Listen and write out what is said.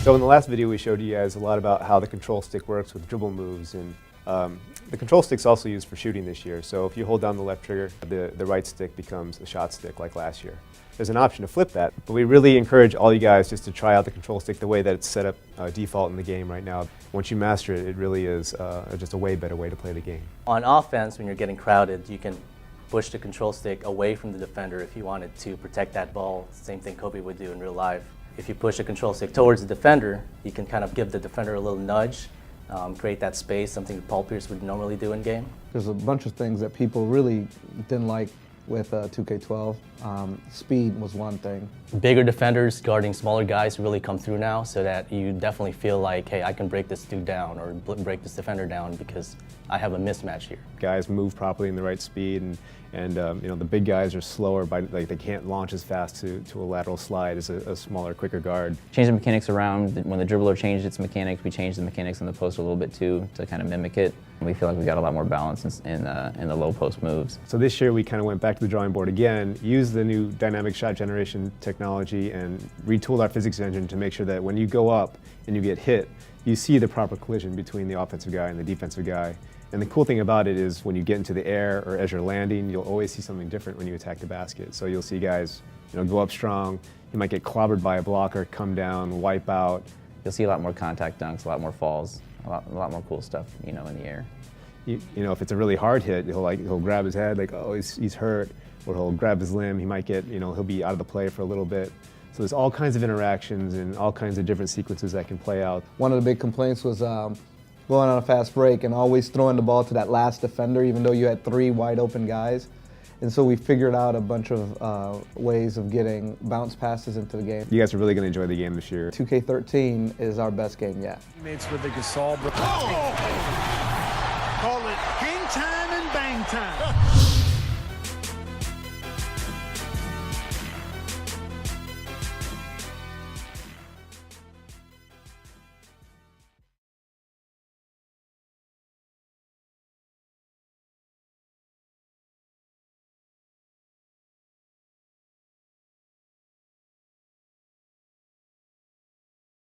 So in the last video we showed you guys a lot about how the control stick works with dribble moves, and the control stick's also used for shooting this year. So if you hold down the left trigger, the right stick becomes a shot stick like last year. There's an option to flip that, but we really encourage all you guys just to try out the control stick the way that it's set up default in the game right now. Once you master it, it really is just a way better way to play the game. On offense, when you're getting crowded, you can push the control stick away from the defender if you wanted to protect that ball. Same thing Kobe would do in real life. If you push the control stick towards the defender, you can kind of give the defender a little nudge, create that space, something Paul Pierce would normally do in game. There's a bunch of things that people really didn't like with 2K12. Speed was one thing. Bigger defenders guarding smaller guys really come through now, so that you definitely feel like, hey, I can break this dude down or break this defender down because I have a mismatch here. Guys move properly in the right speed, and you know, the big guys are slower, they can't launch as fast to a lateral slide as a smaller, quicker guard. Change the mechanics around. When the dribbler changed its mechanics, we changed the mechanics in the post a little bit too to kind of mimic it. We feel like we got a lot more balance in the low post moves. So this year we kind of went back to the drawing board again, used the new dynamic shot generation technology, and retooled our physics engine to make sure that when you go up and you get hit, you see the proper collision between the offensive guy and the defensive guy. And the cool thing about it is when you get into the air or as you're landing, you'll always see something different when you attack the basket. So you'll see guys, you know, go up strong. You might get clobbered by a blocker, come down, wipe out. You'll see a lot more contact dunks, a lot more falls, a lot more cool stuff, you know, in the air. You know, if it's a really hard hit, he'll grab his head like, oh, he's hurt, or he'll grab his limb. He might get, you know, he'll be out of the play for a little bit. So there's all kinds of interactions and all kinds of different sequences that can play out. One of the big complaints was going on a fast break and always throwing the ball to that last defender, even though you had 3 wide open guys. And so we figured out a bunch of ways of getting bounce passes into the game. You guys are really going to enjoy the game this year. 2K13 is our best game yet. Teammates with the Gasol.